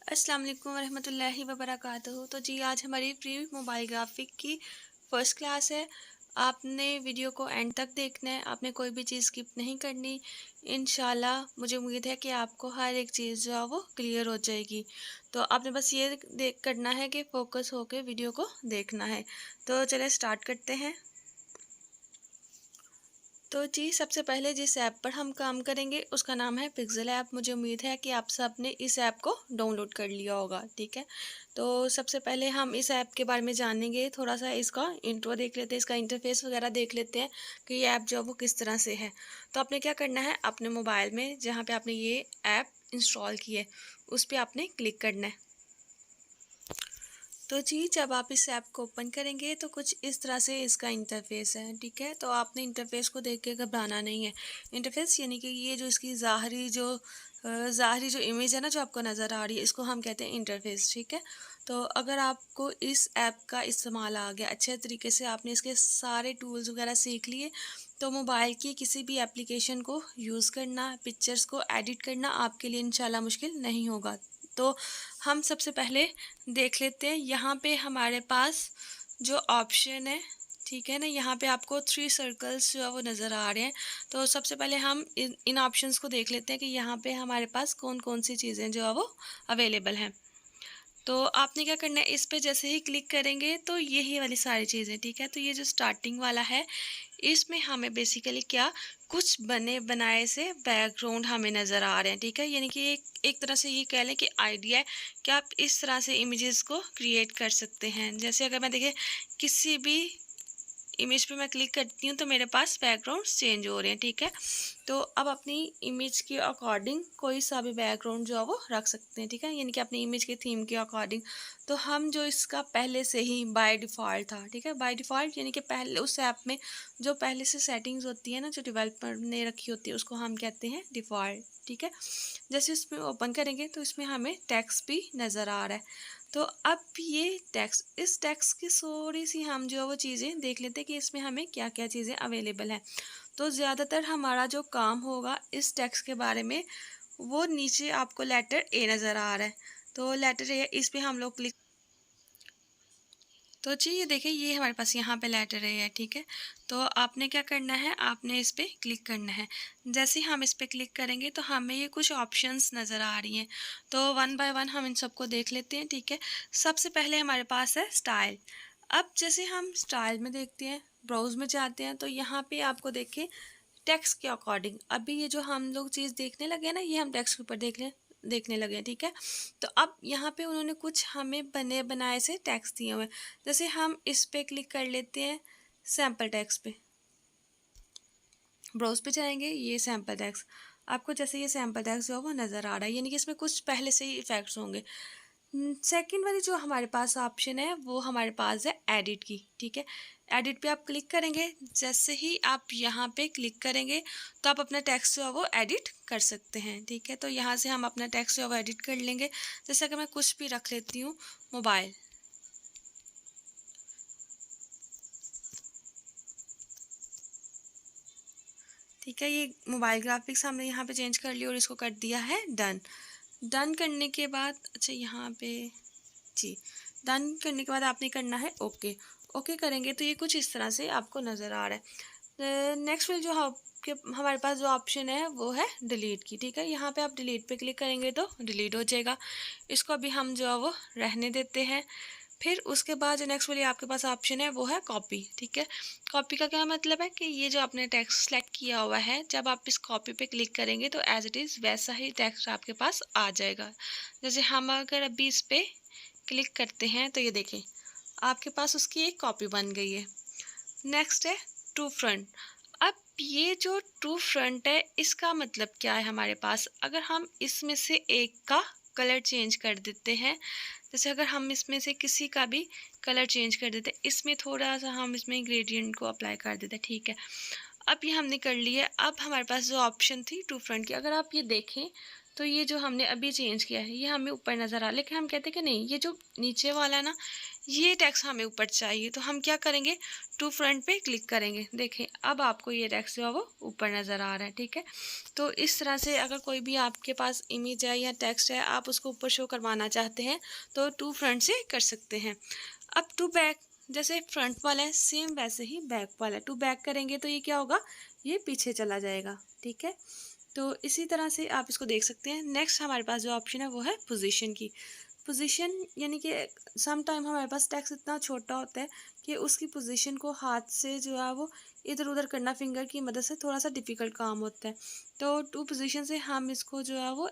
अस्सलाम वालेकुम रहमतुल्लाहि व बरकातहू। तो जी आज हमारी प्री मोबाइल ग्राफिक की फ़र्स्ट क्लास है। आपने वीडियो को एंड तक देखना है, आपने कोई भी चीज़ स्किप नहीं करनी। इंशाल्लाह मुझे उम्मीद है कि आपको हर एक चीज़ जो है वो क्लियर हो जाएगी। तो आपने बस ये देख करना है कि फ़ोकस होकर वीडियो को देखना है। तो चलिए स्टार्ट करते हैं। तो जी सबसे पहले जिस ऐप पर हम काम करेंगे उसका नाम है पिक्सेल ऐप। मुझे उम्मीद है कि आप सब ने इस ऐप को डाउनलोड कर लिया होगा, ठीक है। तो सबसे पहले हम इस ऐप के बारे में जानेंगे, थोड़ा सा इसका इंट्रो देख लेते हैं, इसका इंटरफेस वगैरह देख लेते हैं कि ये ऐप जो है वो किस तरह से है। तो आपने क्या करना है, अपने मोबाइल में जहाँ पर आपने ये ऐप इंस्टॉल की है उस पर आपने क्लिक करना है। तो जी जब आप इस ऐप को ओपन करेंगे तो कुछ इस तरह से इसका इंटरफेस है, ठीक है। तो आपने इंटरफेस को देख के घबराना नहीं है। इंटरफेस यानी कि ये जो इसकी ज़ाहरी जो इमेज है ना, जो आपको नज़र आ रही है, इसको हम कहते हैं इंटरफेस, ठीक है। तो अगर आपको इस ऐप का इस्तेमाल आ गया अच्छे तरीके से, आपने इसके सारे टूल्स वगैरह सीख लिए, तो मोबाइल की किसी भी एप्लीकेशन को यूज़ करना, पिक्चर्स को एडिट करना आपके लिए इंशाल्लाह मुश्किल नहीं होगा। तो हम सबसे पहले देख लेते हैं, यहाँ पे हमारे पास जो ऑप्शन है, ठीक है ना, यहाँ पे आपको 3 सर्कल्स जो है वो नज़र आ रहे हैं। तो सबसे पहले हम इन ऑप्शंस को देख लेते हैं कि यहाँ पे हमारे पास कौन कौन सी चीज़ें जो है वो अवेलेबल हैं। तो आपने क्या करना है, इस पे जैसे ही क्लिक करेंगे तो यही वाली सारी चीज़ें, ठीक है। तो ये जो स्टार्टिंग वाला है, इसमें हमें बेसिकली क्या, कुछ बने बनाए से बैकग्राउंड हमें नज़र आ रहे हैं, ठीक है। यानी कि एक तरह से ये कह लें कि आइडिया है कि आप इस तरह से इमेजेस को क्रिएट कर सकते हैं। जैसे अगर मैं देखें किसी भी इमेज पे मैं क्लिक करती हूँ तो मेरे पास बैकग्राउंड चेंज हो रहे हैं, ठीक है। तो अब अपनी इमेज के अकॉर्डिंग कोई सा भी बैकग्राउंड जो है वो रख सकते हैं, ठीक है, यानी कि अपनी इमेज के थीम के अकॉर्डिंग। तो हम जो इसका पहले से ही बाय डिफ़ॉल्ट था, ठीक है, बाय डिफ़ॉल्ट यानी कि पहले उस ऐप में जो पहले से सेटिंग्स होती है ना, जो डेवलपर ने रखी होती है, उसको हम कहते हैं डिफ़ॉल्ट, ठीक है। जैसे इसमें ओपन करेंगे तो इसमें हमें टेक्स्ट भी नज़र आ रहा है। तो अब ये टेक्स्ट, इस टेक्स्ट की थोड़ी सी हम जो है वो चीज़ें देख लेते हैं कि इसमें हमें क्या क्या चीज़ें अवेलेबल हैं। तो ज़्यादातर हमारा जो काम होगा इस टेक्स्ट के बारे में, वो नीचे आपको लेटर ए नज़र आ रहा है। तो लेटर ए, इस पे हम लोग क्लिक, तो जी ये देखिए ये हमारे पास यहाँ पे लेटर ए है, ठीक है। तो आपने क्या करना है, आपने इस पर क्लिक करना है। जैसे ही हम इस पर क्लिक करेंगे तो हमें ये कुछ ऑप्शंस नज़र आ रही हैं। तो वन बाय वन हम इन सबको देख लेते हैं, ठीक है। सबसे पहले हमारे पास है स्टाइल। अब जैसे हम स्टाइल में देखते हैं, ब्राउज में जाते हैं, तो यहाँ पे आपको देखें टेक्स्ट के अकॉर्डिंग, अभी ये जो हम लोग चीज़ देखने लगे हैं ना, ये हम टेक्स्ट के ऊपर देखने लगे हैं, ठीक है। तो अब यहाँ पे उन्होंने कुछ हमें बने बनाए से टेक्स्ट दिए हुए हैं। जैसे हम इस पे क्लिक कर लेते हैं, सैम्पल टेक्स्ट पे, ब्राउज पे जाएंगे, ये सैम्पल टेक्स्ट, आपको जैसे ये सैम्पल टेक्स्ट जो है वो नज़र आ रहा है, यानी कि इसमें कुछ पहले से ही इफेक्ट्स होंगे। सेकंड वाली जो हमारे पास ऑप्शन है वो हमारे पास है एडिट की, ठीक है। एडिट पे आप क्लिक करेंगे, जैसे ही आप यहाँ पे क्लिक करेंगे तो आप अपना टेक्स्ट जो है वो एडिट कर सकते हैं, ठीक है। तो यहाँ से हम अपना टेक्स्ट जो है वो एडिट कर लेंगे। जैसे अगर मैं कुछ भी रख लेती हूँ, मोबाइल, ठीक है, ये मोबाइल ग्राफिक्स हमने यहाँ पे चेंज कर लिया और इसको कर दिया है डन। डन करने के बाद, अच्छा यहाँ पे जी, डन करने के बाद आपने करना है ओके। ओके करेंगे तो ये कुछ इस तरह से आपको नज़र आ रहा है। नेक्स्ट में जो आपके हमारे पास जो ऑप्शन है वो है डिलीट की, ठीक है। यहाँ पे आप डिलीट पे क्लिक करेंगे तो डिलीट हो जाएगा। इसको अभी हम जो है वो रहने देते हैं। फिर उसके बाद जो नेक्स्ट वाली आपके पास ऑप्शन है वो है कॉपी, ठीक है। कॉपी का क्या मतलब है कि ये जो आपने टेक्स्ट सेलेक्ट किया हुआ है, जब आप इस कॉपी पे क्लिक करेंगे तो एज इट इज़ वैसा ही टेक्स्ट आपके पास आ जाएगा। जैसे हम अगर अभी इस पर क्लिक करते हैं तो ये देखें आपके पास उसकी एक कॉपी बन गई है। नेक्स्ट है टू फ्रंट। अब ये जो टू फ्रंट है इसका मतलब क्या है हमारे पास, अगर हम इसमें से एक का कलर चेंज कर देते हैं, जैसे अगर हम इसमें से किसी का भी कलर चेंज कर देते हैं, इसमें थोड़ा सा हम इसमें ग्रेडियंट को अप्लाई कर देते हैं, ठीक है। अब ये हमने कर लिया। अब हमारे पास जो ऑप्शन थी टू फ्रंट की, अगर आप ये देखें तो ये जो हमने अभी चेंज किया है ये हमें ऊपर नज़र आ रहा है, लेकिन हम कहते हैं कि नहीं, ये जो नीचे वाला है ना, ये टेक्स्ट हमें ऊपर चाहिए। तो हम क्या करेंगे, टू फ्रंट पे क्लिक करेंगे। देखें अब आपको ये टेक्स्ट जो है वो ऊपर नज़र आ रहा है, ठीक है। तो इस तरह से अगर कोई भी आपके पास इमेज है या टेक्स्ट है, आप उसको ऊपर शो करवाना चाहते हैं तो टू फ्रंट से कर सकते हैं। अब टू बैक, जैसे फ्रंट वाला है सेम वैसे ही बैक वाला है। टू बैक करेंगे तो ये क्या होगा, ये पीछे चला जाएगा, ठीक है। तो इसी तरह से आप इसको देख सकते हैं। नेक्स्ट हमारे पास जो ऑप्शन है वो है पोजीशन की। पोजीशन यानी कि सम टाइम हमारे पास टेक्स्ट इतना छोटा होता है कि उसकी पोजीशन को हाथ से जो है वो इधर उधर करना फिंगर की मदद से थोड़ा सा डिफ़िकल्ट काम होता है। तो टू पोजीशन से हम इसको जो है वो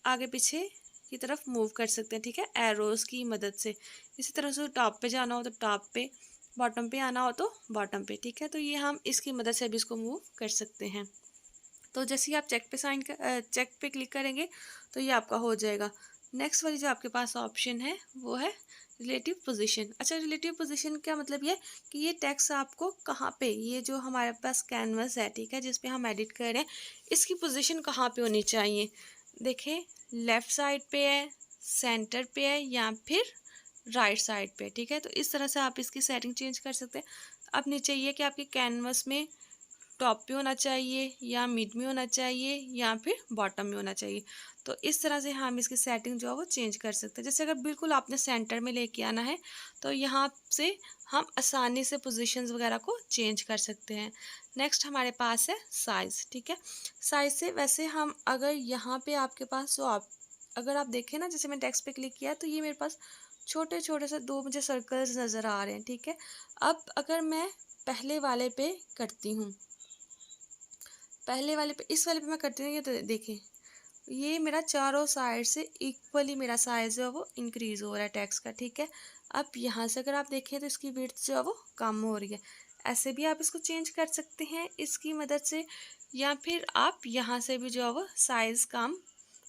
आगे पीछे की तरफ मूव कर सकते हैं, ठीक है, एरोज़ की मदद से। इसी तरह से टॉप पे जाना हो तो टॉप पे, बॉटम पे आना हो तो बॉटम पे, ठीक है। तो ये हम इसकी मदद से भी इसको मूव कर सकते हैं। तो जैसे ही आप चेक पे क्लिक करेंगे तो ये आपका हो जाएगा। नेक्स्ट वाली जो आपके पास ऑप्शन है वो है रिलेटिव पोजीशन। अच्छा, रिलेटिव पोजीशन का मतलब ये कि ये टेक्स्ट आपको कहाँ पे, ये जो हमारे पास कैनवस है, ठीक है, जिस पे हम एडिट कर रहे हैं, इसकी पोजीशन कहाँ पे होनी चाहिए। देखें, लेफ़्ट साइड पे है, सेंटर पे है या फिर राइट साइड पे, ठीक है। तो इस तरह से आप इसकी सेटिंग चेंज कर सकते हैं। अब नीचे ये कि आपके कैनवस में टॉप पे होना चाहिए या मिड में होना चाहिए या फिर बॉटम में होना चाहिए। तो इस तरह से हम इसकी सेटिंग जो है वो चेंज कर सकते हैं। जैसे अगर बिल्कुल आपने सेंटर में लेके आना है तो यहाँ से हम आसानी से पोजीशंस वगैरह को चेंज कर सकते हैं। नेक्स्ट हमारे पास है साइज़, ठीक है। साइज़ से वैसे हम अगर यहाँ पे आपके पास जो आप अगर आप देखें ना, जैसे मैं टेक्स्ट पे क्लिक किया तो ये मेरे पास छोटे छोटे से दो मुझे सर्कल्स नज़र आ रहे हैं, ठीक है। अब अगर मैं पहले वाले पे करती हूँ, पहले वाले पे, इस वाले पे मैं करती हूँ, ये तो देखें, ये मेरा चारों साइड से इक्वली मेरा साइज जो है वो इंक्रीज़ हो रहा है टेक्स्ट का, ठीक है। अब यहाँ से अगर आप देखें तो इसकी विड्थ जो है वो कम हो रही है। ऐसे भी आप इसको चेंज कर सकते हैं इसकी मदद से, या फिर आप यहाँ से भी जो है वो साइज़ कम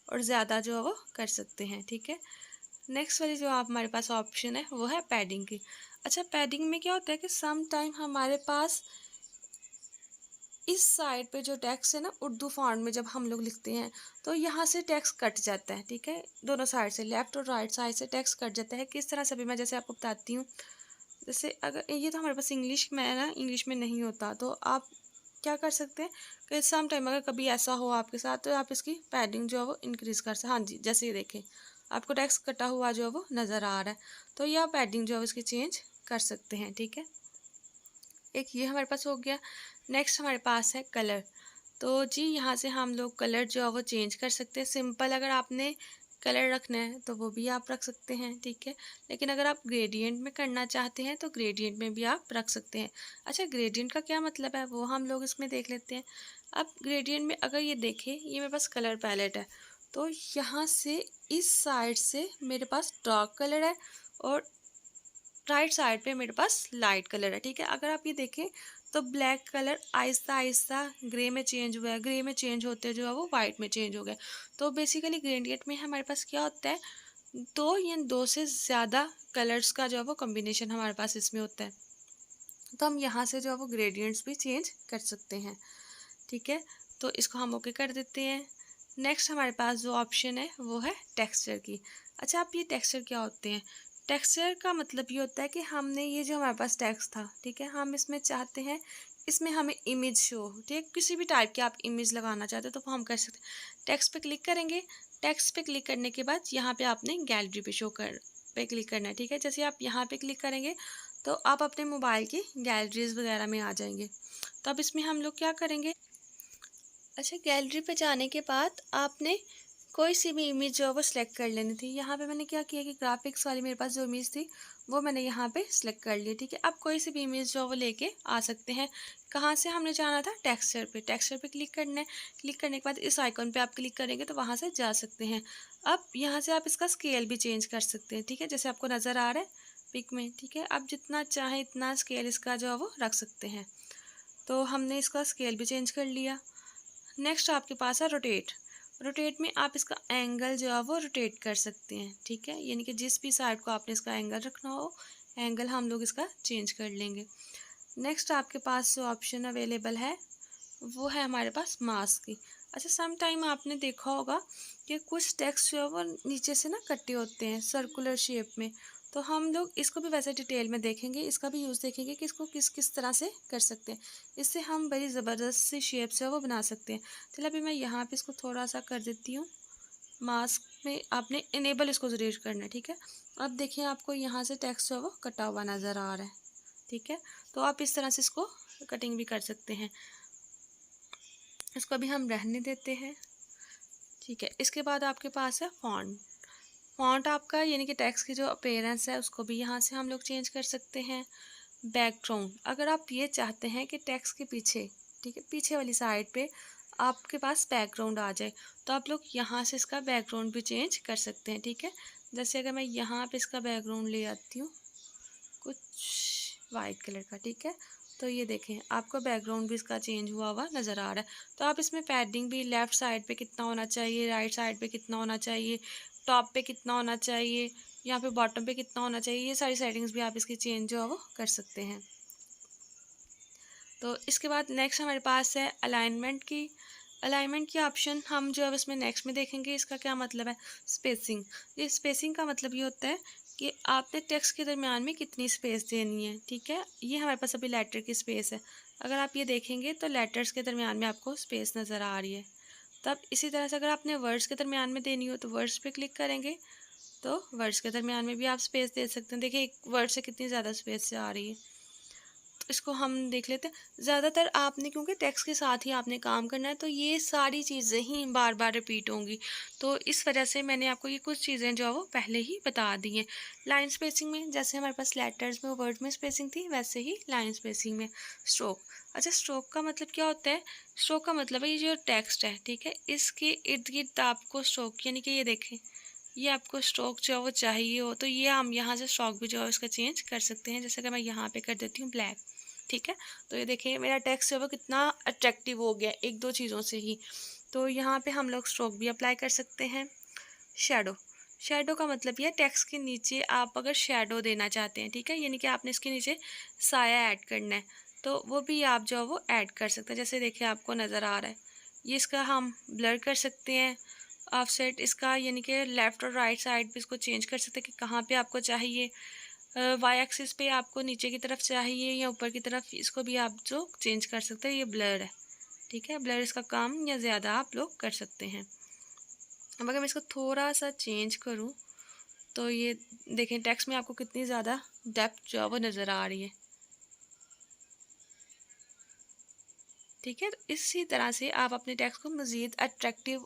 और ज़्यादा जो है वो कर सकते हैं, ठीक है। नेक्स्ट वाली जो आप हमारे पास ऑप्शन है वो है पैडिंग की। अच्छा, पैडिंग में क्या होता है कि सम टाइम हमारे पास इस साइड पे जो टेक्स्ट है ना, उर्दू फॉन्ट में जब हम लोग लिखते हैं तो यहाँ से टेक्स्ट कट जाता है, ठीक है। दोनों साइड से, लेफ़्ट और राइट साइड से टेक्स्ट कट जाता है। किस तरह से भी मैं जैसे आपको बताती हूँ। जैसे अगर ये तो हमारे पास इंग्लिश में है ना, इंग्लिश में नहीं होता, तो आप क्या कर सकते हैं कि सम टाइम अगर कभी ऐसा हो आपके साथ तो आप इसकी पैडिंग जो है वो इंक्रीज़ कर सकते। हाँ जी, जैसे ये देखें, आपको टेक्स्ट कटा हुआ जो है वो नज़र आ रहा है, तो ये आप पैडिंग जो है इसकी चेंज कर सकते हैं, ठीक है। एक ये हमारे पास हो गया। नेक्स्ट हमारे पास है कलर। तो जी यहाँ से हम लोग कलर जो है वो चेंज कर सकते हैं। सिंपल अगर आपने कलर रखना है तो वो भी आप रख सकते हैं, ठीक है। लेकिन अगर आप ग्रेडियंट में करना चाहते हैं तो ग्रेडियंट में भी आप रख सकते हैं। अच्छा, ग्रेडियंट का क्या मतलब है वो हम लोग इसमें देख लेते हैं। अब ग्रेडियंट में अगर ये देखें, ये मेरे पास कलर पैलेट है, तो यहाँ से इस साइड से मेरे पास डार्क कलर है और राइट साइड पे मेरे पास लाइट कलर है, ठीक है। अगर आप ये देखें तो black colour Aahista Aahista grey में चेंज हुआ है, ग्रे में चेंज होते जो है वो वाइट में चेंज हो गया। तो बेसिकली ग्रेडियंट में हमारे पास क्या होता है, दो या दो से ज़्यादा कलर्स का जो है वो कॉम्बिनेशन हमारे पास इसमें होता है। तो हम यहाँ से जो है वो ग्रेडियंट्स भी चेंज कर सकते हैं, ठीक है। तो इसको हम ओके कर देते हैं। नेक्स्ट हमारे पास जो ऑप्शन है वो है टेक्सचर की। अच्छा, आप ये टेक्सचर क्या होते हैं। टेक्सचर का मतलब ये होता है कि हमने ये जो हमारे पास टेक्स्ट था, ठीक है, हम इसमें चाहते हैं इसमें हमें इमेज शो हो, ठीक है, किसी भी टाइप की आप इमेज लगाना चाहते हो तो वो हम कर सकते हैं। टेक्स्ट पे क्लिक करेंगे, टेक्स्ट पे क्लिक करने के बाद यहाँ पे आपने गैलरी पे शो कर पे क्लिक करना है, ठीक है। जैसे आप यहाँ पे क्लिक करेंगे तो आप अपने मोबाइल की गैलरीज वगैरह में आ जाएंगे। तो अब इसमें हम लोग क्या करेंगे। अच्छा, गैलरी पे जाने के बाद आपने कोई सी भी इमेज जो है वो सिलेक्ट कर लेनी थी। यहाँ पे मैंने क्या किया कि ग्राफिक्स वाली मेरे पास जो इमेज थी वो मैंने यहाँ पे सिलेक्ट कर ली, ठीक है। आप कोई सी भी इमेज जो है वो लेके आ सकते हैं। कहाँ से हमने जाना था, टेक्सचर पे। टेक्सचर पे क्लिक करना है। क्लिक करने के बाद इस आइकॉन पे आप क्लिक करेंगे तो वहाँ से जा सकते हैं। अब यहाँ से आप इसका स्केल भी चेंज कर सकते हैं, ठीक है, जैसे आपको नज़र आ रहा है पिक में, ठीक है। आप जितना चाहें इतना स्केल इसका जो है वो रख सकते हैं। तो हमने इसका स्केल भी चेंज कर लिया। नेक्स्ट आपके पास है रोटेट। रोटेट में आप इसका एंगल जो है वो रोटेट कर सकते हैं, ठीक है, यानी कि जिस भी साइड को आपने इसका एंगल रखना हो, एंगल हम लोग इसका चेंज कर लेंगे। नेक्स्ट आपके पास जो ऑप्शन अवेलेबल है वो है हमारे पास मास्क की। अच्छा, सम टाइम आपने देखा होगा कि कुछ टेक्स्ट जो है वो नीचे से ना कटे होते हैं सर्कुलर शेप में। तो हम लोग इसको भी वैसे डिटेल में देखेंगे, इसका भी यूज़ देखेंगे कि इसको किस किस तरह से कर सकते हैं। इससे हम बड़ी ज़बरदस्त सी शेप से वो बना सकते हैं। चलो अभी मैं यहाँ पे इसको थोड़ा सा कर देती हूँ। मास्क में आपने इनेबल इसको ज़रूर करना है, ठीक है। अब देखिए आपको यहाँ से टेक्स्ट जो है वो कटा हुआ नज़र आ रहा है, ठीक है। तो आप इस तरह से इसको कटिंग भी कर सकते हैं। इसको अभी हम रहने देते हैं, ठीक है। इसके बाद आपके पास है फॉन्ट। फॉन्ट आपका यानी कि टेक्स्ट की जो अपीयरेंस है उसको भी यहाँ से हम लोग चेंज कर सकते हैं। बैकग्राउंड, अगर आप ये चाहते हैं कि टेक्स्ट के पीछे, ठीक है, पीछे वाली साइड पे आपके पास बैकग्राउंड आ जाए, तो आप लोग यहाँ से इसका बैकग्राउंड भी चेंज कर सकते हैं, ठीक है। जैसे अगर मैं यहाँ पे इसका बैकग्राउंड ले आती हूँ कुछ वाइट कलर का, ठीक है। तो ये देखें आपका बैकग्राउंड भी इसका चेंज हुआ हुआ नज़र आ रहा है। तो आप इसमें पैडिंग भी लेफ़्ट साइड पे कितना होना चाहिए, राइट साइड पे कितना होना चाहिए, टॉप पे कितना होना चाहिए, यहाँ पे बॉटम पे कितना होना चाहिए, ये सारी सेटिंग्स भी आप इसकी चेंज जो है वो कर सकते हैं। तो इसके बाद नेक्स्ट हमारे पास है अलाइनमेंट की। अलाइनमेंट की ऑप्शन हम जो है इसमें नेक्स्ट में देखेंगे। इसका क्या मतलब है, स्पेसिंग। ये स्पेसिंग का मतलब ये होता है कि आपने टेक्स्ट के दरमियान में कितनी स्पेस देनी है, ठीक है। ये हमारे पास अभी लेटर की स्पेस है। अगर आप ये देखेंगे तो लेटर्स के दरमियान में आपको स्पेस नज़र आ रही है। तब इसी तरह से अगर आपने वर्ड्स के दरमियान में देनी हो तो वर्ड्स पे क्लिक करेंगे, तो वर्ड्स के दरमियान में भी आप स्पेस दे सकते हैं। देखिए एक वर्ड से कितनी ज़्यादा स्पेस से आ रही है। इसको हम देख लेते हैं। ज़्यादातर आपने क्योंकि टेक्स्ट के साथ ही आपने काम करना है, तो ये सारी चीज़ें ही बार बार रिपीट होंगी। तो इस वजह से मैंने आपको ये कुछ चीज़ें जो है वो पहले ही बता दी हैं। लाइन स्पेसिंग में जैसे हमारे पास लेटर्स में वर्ड में स्पेसिंग थी, वैसे ही लाइन स्पेसिंग में स्ट्रोक। अच्छा, स्ट्रोक का मतलब क्या होता है, स्ट्रोक का मतलब है ये जो टेक्स्ट है, ठीक है, इसके इर्द गिर्द आपको स्ट्रोक यानी कि ये देखें, ये आपको स्ट्रोक जो है वो चाहिए हो तो ये हम यहाँ से स्ट्रोक भी जो है उसका चेंज कर सकते हैं। जैसे कि मैं यहाँ पे कर देती हूँ ब्लैक, ठीक है। तो ये देखिए मेरा टेक्स्ट जो है वो कितना अट्रैक्टिव हो गया एक दो चीज़ों से ही। तो यहाँ पे हम लोग स्ट्रोक भी अप्लाई कर सकते हैं। शेडो, शेडो का मतलब ये टेक्स्ट के नीचे आप अगर शेडो देना चाहते हैं, ठीक है, यानी कि आपने इसके नीचे साया ऐड करना है, तो वो भी आप जो है वो ऐड कर सकते हैं। जैसे देखिए आपको नज़र आ रहा है, ये इसका हम ब्लर कर सकते हैं। ऑफसेट इसका यानी कि लेफ़्ट और राइट साइड पे इसको चेंज कर सकते हैं कि कहाँ पे आपको चाहिए। वाई एक्सिस पे आपको नीचे की तरफ चाहिए या ऊपर की तरफ, इसको भी आप जो चेंज कर सकते हैं। ये ब्लर है, ठीक है, ब्लर इसका कम या ज़्यादा आप लोग कर सकते हैं। अब अगर मैं इसको थोड़ा सा चेंज करूँ तो ये देखें टेक्स्ट में आपको कितनी ज़्यादा डेप्थ जो है वो नज़र आ रही है, ठीक है। तो इसी तरह से आप अपने टेक्स्ट को मज़ीद अट्रैक्टिव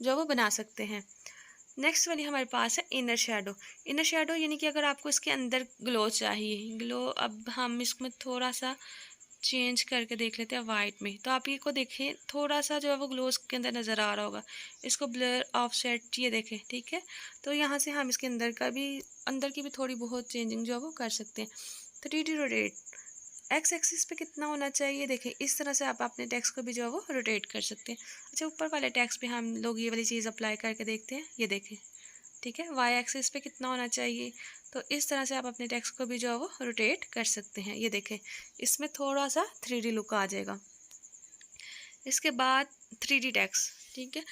जो है वो बना सकते हैं। नेक्स्ट वाली हमारे पास है इनर शेडो। इनर शेडो यानी कि अगर आपको इसके अंदर ग्लो चाहिए, ग्लो, अब हम इसमें थोड़ा सा चेंज करके देख लेते हैं वाइट में। तो आप ये को देखें थोड़ा सा जो है वो ग्लो इसके अंदर नज़र आ रहा होगा। इसको ब्लर ऑफसेट ये देखें, ठीक है। तो यहाँ से हम इसके अंदर की भी थोड़ी बहुत चेंजिंग जो है वो कर सकते हैं। 3D रोटेट, एक्स एक्सिस पे कितना होना चाहिए, देखें इस तरह से आप अपने टेक्स्ट को भी जो है वो रोटेट कर सकते हैं। अच्छा, ऊपर वाले टेक्स्ट पे हम लोग ये वाली चीज़ अप्लाई करके देखते हैं, ये देखें, ठीक है, वाई एक्सिस पे कितना होना चाहिए। तो इस तरह से आप अपने टेक्स्ट को भी जो है वो रोटेट कर सकते हैं। ये देखें इसमें थोड़ा सा 3D लुक आ जाएगा। इसके बाद 3D टेक्स्ट, ठीक है।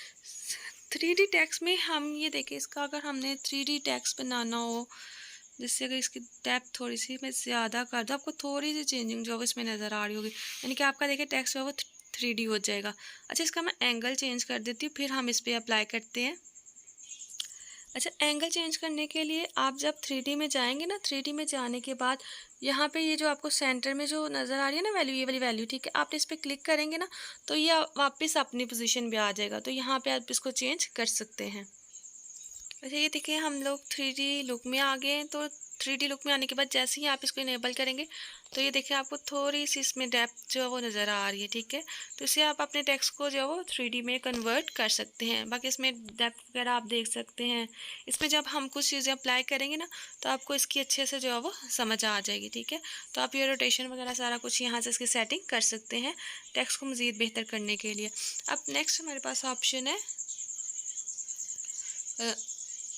3D टेक्स्ट में हम ये देखें, इसका अगर हमने 3D टेक्स्ट बनाना हो, जिससे अगर इसकी डेप्थ थोड़ी सी मैं ज़्यादा कर दूँ, आपको थोड़ी सी चेंजिंग जो है इसमें नज़र आ रही होगी, यानी कि आपका देखिए टेक्स्ट जो है वो 3D हो जाएगा। अच्छा, इसका मैं एंगल चेंज कर देती हूँ, फिर हम इस पर अप्लाई करते हैं। अच्छा, एंगल चेंज करने के लिए आप जब 3D में जाएंगे ना, 3D में जाने के बाद यहाँ पे ये जो आपको सेंटर में जो नज़र आ रही है ना वैल्यू, ये वाली वैल्यू, ठीक है, आप इस पर क्लिक करेंगे ना तो ये वापस अपनी पोजीशन पे आ जाएगा। तो यहाँ पे आप इसको चेंज कर सकते हैं। अच्छा, ये देखिए हम लोग 3D लुक में आ गए हैं। तो 3D लुक में आने के बाद जैसे ही आप इसको इनेबल करेंगे तो ये देखिए आपको थोड़ी सी इसमें डेप्थ जो है वो नज़र आ रही है, ठीक है। तो इससे आप अपने टेक्स्ट को जो है वो 3D में कन्वर्ट कर सकते हैं। बाकी इसमें डेप्थ वगैरह आप देख सकते हैं। इसमें जब हम कुछ चीज़ें अप्लाई करेंगे ना तो आपको इसकी अच्छे से जो है वो समझ आ जाएगी, ठीक है। तो आप ये रोटेशन वगैरह सारा कुछ यहाँ से इसकी सेटिंग कर सकते हैं टेक्स्ट को मज़ीद बेहतर करने के लिए। अब नेक्स्ट हमारे पास ऑप्शन है,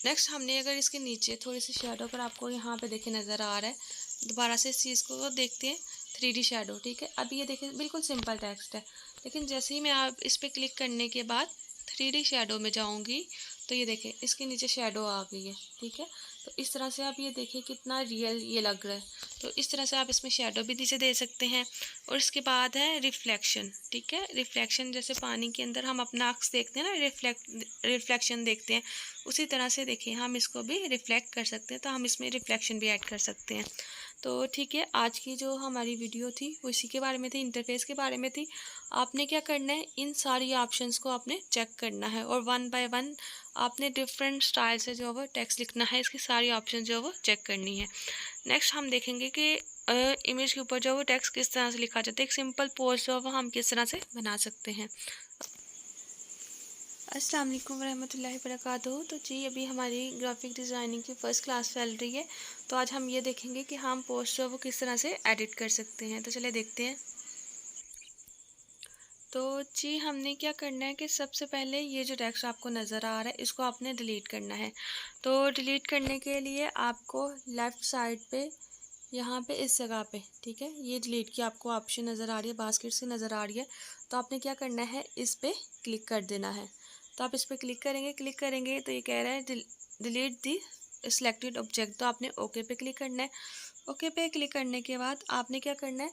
नेक्स्ट हमने अगर इसके नीचे थोड़ी सी शेडो, अगर आपको यहाँ पे देखे नज़र आ रहा है, दोबारा से इस चीज़ को देखते हैं 3D शेडो, ठीक है। अब ये देखिए बिल्कुल सिंपल टेक्स्ट है, लेकिन जैसे ही मैं आप इस पर क्लिक करने के बाद 3D शेडो में जाऊंगी तो ये देखिए इसके नीचे शेडो आ गई है, ठीक है। तो इस तरह से आप ये देखिए कितना रियल ये लग रहा है। तो इस तरह से आप इसमें शेडो भी नीचे दे सकते हैं। और इसके बाद है रिफ्लेक्शन, ठीक है। रिफ्लेक्शन जैसे पानी के अंदर हम अपना अक्स देखते हैं ना, रिफ्लेक्शन देखते हैं, उसी तरह से देखिए हम इसको भी रिफ्लेक्ट कर सकते हैं। तो हम इसमें रिफ्लेक्शन भी ऐड कर सकते हैं। तो ठीक है, आज की जो हमारी वीडियो थी वो इसी के बारे में थी, इंटरफेस के बारे में थी। आपने क्या करना है, इन सारी ऑप्शंस को आपने चेक करना है और वन बाय वन आपने डिफरेंट स्टाइल से जो है वो टेक्स्ट लिखना है। इसकी सारी ऑप्शन जो है वो चेक करनी है। नेक्स्ट हम देखेंगे कि इमेज के ऊपर जो है वो टेक्स्ट किस तरह से लिखा जाता है, एक सिंपल पोस्ट जो है वो हम किस तरह से बना सकते हैं। अस्सलाम वालेकुम वरहमतुल्लाहि वबरकातुहू। तो जी अभी हमारी ग्राफिक डिज़ाइनिंग की फ़र्स्ट क्लास चल रही है। तो आज हम ये देखेंगे कि हम पोस्ट जो है वो किस तरह से एडिट कर सकते हैं। तो चलिए देखते हैं। तो जी हमने क्या करना है कि सबसे पहले ये जो टेक्स्ट आपको नज़र आ रहा है इसको आपने डिलीट करना है। तो डिलीट करने के लिए आपको लेफ़्ट साइड पे यहाँ पे इस जगह पे, ठीक है, ये डिलीट की आपको ऑप्शन नज़र आ रही है, बास्केट से नज़र आ रही है। तो आपने क्या करना है, इस पर क्लिक कर देना है। तो आप इस पर क्लिक करेंगे तो ये कह रहा है डिलीट दी सिलेक्टेड ऑब्जेक्ट। तो आपने ओके पे क्लिक करना है। ओके पे क्लिक करने के बाद आपने क्या करना है,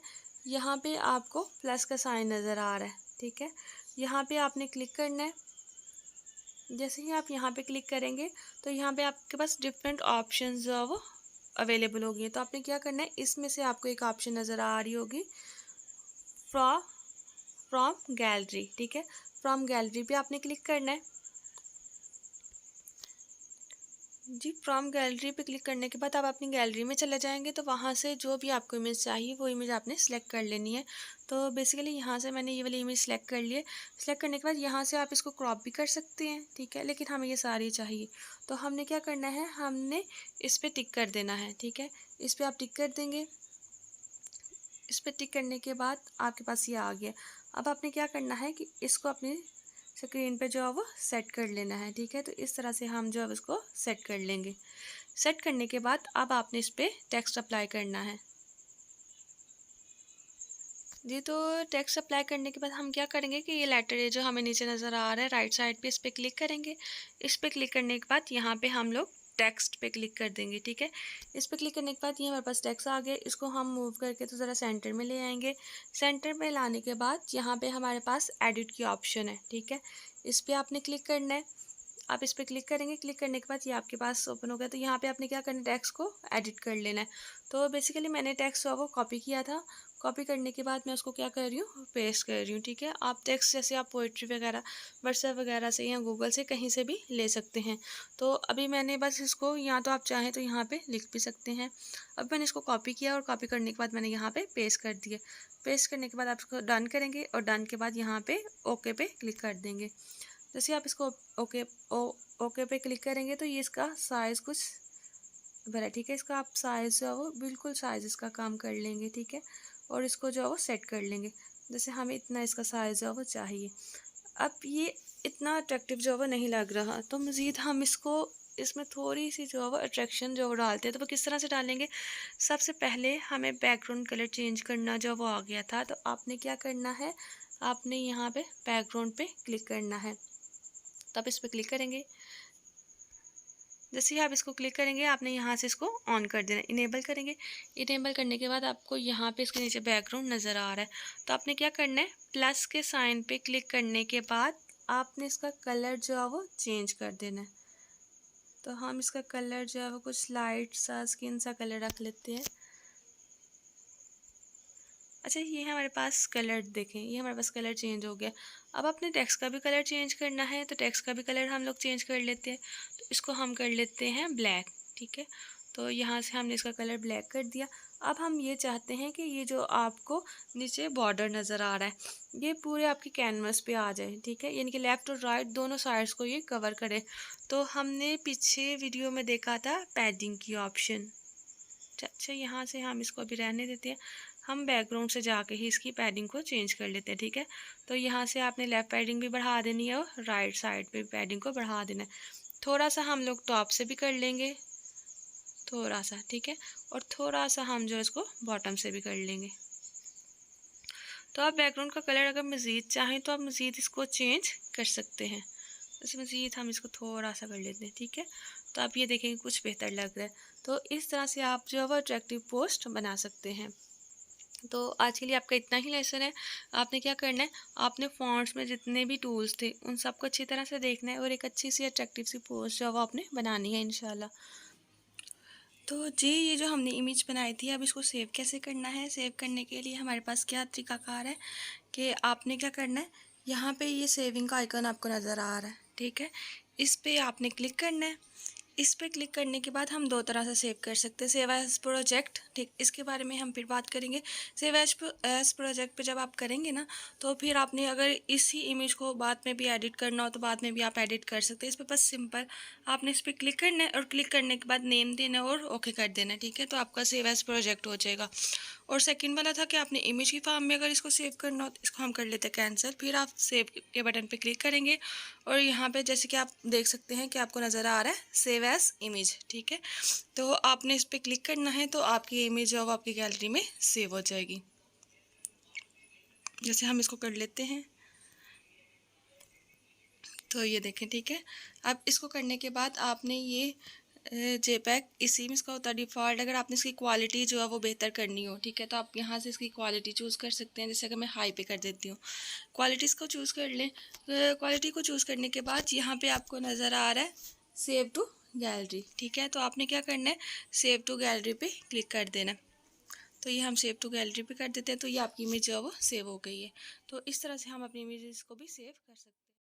यहाँ पे आपको प्लस का साइन नज़र आ रहा है, ठीक है। यहाँ पे आपने क्लिक करना है। जैसे ही आप यहाँ पे क्लिक करेंगे तो यहाँ पे आपके पास डिफरेंट ऑप्शंस जो है वो अवेलेबल होगी। तो आपने क्या करना है, इसमें से आपको एक ऑप्शन नज़र आ रही होगी फ्रॉम फ्रॉम गैलरी, ठीक है। फ्रॉम गैलरी पे आपने क्लिक करना है। जी फ्रॉम गैलरी पे क्लिक करने के बाद आप अपनी गैलरी में चले जाएंगे। तो वहाँ से जो भी आपको इमेज चाहिए वो इमेज आपने सेलेक्ट कर लेनी है। तो बेसिकली यहाँ से मैंने ये वाली इमेज सेलेक्ट कर ली है। सेलेक्ट करने के बाद यहाँ से आप इसको क्रॉप भी कर सकते हैं, ठीक है, लेकिन हमें ये सारी चाहिए। तो हमने क्या करना है, हमने इस पर टिक कर देना है, ठीक है। इस पर आप टिक कर देंगे। इस पर टिक करने के बाद आपके पास ये आ गया। अब आपने क्या करना है कि इसको अपनी स्क्रीन पे जो है वो सेट कर लेना है, ठीक है। तो इस तरह से हम जो है उसको सेट कर लेंगे। सेट करने के बाद अब आपने इस पर टेक्स्ट अप्लाई करना है। जी तो टेक्स्ट अप्लाई करने के बाद हम क्या करेंगे कि ये लेटर है जो हमें नीचे नज़र आ रहा है राइट साइड पे, इस पर क्लिक करेंगे। इस पर क्लिक करने के बाद यहाँ पे हम लोग टेक्स्ट पे क्लिक कर देंगे, ठीक है। इस पर क्लिक करने के बाद ये हमारे पास टेक्स्ट आ गया। इसको हम मूव करके तो ज़रा सेंटर में ले आएंगे। सेंटर में लाने के बाद यहाँ पे हमारे पास एडिट की ऑप्शन है, ठीक है। इस पर आपने क्लिक करना है। आप इस पर क्लिक करेंगे। क्लिक करने के बाद ये आपके पास ओपन हो गया। तो यहाँ पे आपने क्या करना है, टेक्स्ट को एडिट कर लेना है। तो बेसिकली मैंने टेक्स्ट वो कॉपी किया था। कॉपी करने के बाद मैं उसको क्या कर रही हूँ, पेस्ट कर रही हूँ, ठीक है। आप टेक्स्ट जैसे आप पोइट्री वगैरह व्हाट्सएप वगैरह से या गूगल से कहीं से भी ले सकते हैं। तो अभी मैंने बस इसको, या तो आप चाहें तो यहाँ पे लिख भी सकते हैं। अब मैंने इसको कॉपी किया और कॉपी करने के बाद मैंने यहाँ पे पेस्ट कर दिया। पेस्ट करने के बाद आप इसको डन करेंगे और डन के बाद यहाँ पे ओके पे क्लिक कर देंगे। जैसे आप इसको ओके ओके पे क्लिक करेंगे तो ये इसका साइज़ कुछ बड़ा है, ठीक है। इसका आप साइज़ जो है वो बिल्कुल साइज़ इसका काम कर लेंगे, ठीक है। और इसको जो है वो सेट कर लेंगे। जैसे हमें इतना इसका साइज़ जो है वो चाहिए। अब ये इतना अट्रैक्टिव जो है वो नहीं लग रहा, तो मज़ीद हम इसको इसमें थोड़ी सी जो है वो अट्रैक्शन जो डालते हैं। तो वो किस तरह से डालेंगे, सबसे पहले हमें बैकग्राउंड कलर चेंज करना जो वो आ गया था। तो आपने क्या करना है, आपने यहाँ पे बैकग्राउंड पे क्लिक करना है। तो आप इस पर क्लिक करेंगे। जैसे ही आप इसको क्लिक करेंगे आपने यहाँ से इसको ऑन कर देना, इनेबल करेंगे। इनेबल करने के बाद आपको यहाँ पे इसके नीचे बैकग्राउंड नज़र आ रहा है। तो आपने क्या करना है, प्लस के साइन पे क्लिक करने के बाद आपने इसका कलर जो है वो चेंज कर देना है। तो हम इसका कलर जो है वो कुछ लाइट सा स्किन सा कलर रख लेते हैं। अच्छा ये हमारे पास कलर देखें, ये हमारे पास कलर चेंज हो गया। अब अपने टेक्स्ट का भी कलर चेंज करना है। तो टेक्स्ट का भी कलर हम लोग चेंज कर लेते हैं। तो इसको हम कर लेते हैं ब्लैक, ठीक है। तो यहाँ से हमने इसका कलर ब्लैक कर दिया। अब हम ये चाहते हैं कि ये जो आपको नीचे बॉर्डर नज़र आ रहा है ये पूरे आपकी कैनवस पे आ जाए, ठीक है, यानी कि लेफ़्ट और राइट दोनों साइड्स को ये कवर करे। तो हमने पीछे वीडियो में देखा था पैडिंग की ऑप्शन। अच्छा यहाँ से हम इसको अभी रहने देते हैं। हम बैकग्राउंड से जाके ही इसकी पैडिंग को चेंज कर लेते हैं, ठीक है। तो यहाँ से आपने लेफ़्ट पैडिंग भी बढ़ा देनी है और राइट साइड पे पैडिंग को बढ़ा देना है। थोड़ा सा हम लोग टॉप से भी कर लेंगे, थोड़ा सा, ठीक है। और थोड़ा सा हम जो इसको बॉटम से भी कर लेंगे। तो आप बैकग्राउंड का कलर अगर मज़ीद चाहें तो आप मज़ीद इसको चेंज कर सकते हैं। जैसे मज़ीद हम इसको थोड़ा सा कर लेते हैं, ठीक है। तो आप ये देखेंगे कुछ बेहतर लग रहा है। तो इस तरह से आप जो है वो अट्रैक्टिव पोस्ट बना सकते हैं। तो आज के लिए आपका इतना ही लेसन है। आपने क्या करना है, आपने फ़ॉन्ट्स में जितने भी टूल्स थे उन सबको अच्छी तरह से देखना है और एक अच्छी सी अट्रैक्टिव सी पोस्ट जो है वो आपने बनानी है इंशाल्लाह। तो जी, ये जो हमने इमेज बनाई थी, अब इसको सेव कैसे करना है? सेव करने के लिए हमारे पास क्या तरीकाकार है कि आपने क्या करना है, यहाँ पे ये सेविंग का आइकन आपको नज़र आ रहा है, ठीक है। इस पे आपने क्लिक करना है। इस पे क्लिक करने के बाद हम दो तरह से सेव कर सकते हैं, सेव एज प्रोजेक्ट, ठीक, इसके बारे में हम फिर बात करेंगे। सेव एज प्रोजेक्ट पे जब आप करेंगे ना, तो फिर आपने अगर इसी इमेज को बाद में भी एडिट करना हो तो बाद में भी आप एडिट कर सकते हैं। इस पे बस सिंपल आपने इस पर क्लिक करना है और क्लिक करने के बाद नेम देना है और ओके कर देना है, ठीक है। तो आपका सेव एज प्रोजेक्ट हो जाएगा। और सेकंड वाला था कि आपने इमेज की फॉर्म में अगर इसको सेव करना हो तो इसको हम कर लेते हैं कैंसिल। फिर आप सेव के बटन पे क्लिक करेंगे और यहाँ पे जैसे कि आप देख सकते हैं कि आपको नज़र आ रहा है सेव एज इमेज, ठीक है। तो आपने इस पर क्लिक करना है तो आपकी इमेज जो है वो आपकी गैलरी में सेव हो जाएगी। जैसे हम इसको कर लेते हैं, तो ये देखें, ठीक है। अब इसको करने के बाद आपने ये जेपैग इसी में इसका होता है डिफ़ॉल्ट। अगर आपने इसकी क्वालिटी जो है वो बेहतर करनी हो, ठीक है, तो आप यहाँ से इसकी क्वालिटी चूज़ कर सकते हैं। जैसे अगर मैं हाई पे कर देती हूँ, क्वालिटीज़ को चूज़ कर लें। क्वालिटी को चूज़ करने के बाद यहाँ पे आपको नज़र आ रहा है सेव टू गैलरी, ठीक है। तो आपने क्या करना है, सेव टू गैलरी पे क्लिक कर देना है। तो ये हम सेव टू गैलरी पे कर देते हैं, तो ये आपकी इमेज जो है वो सेव हो गई है। तो इस तरह से हम अपनी इमेजेस को भी सेव कर सकते हैं।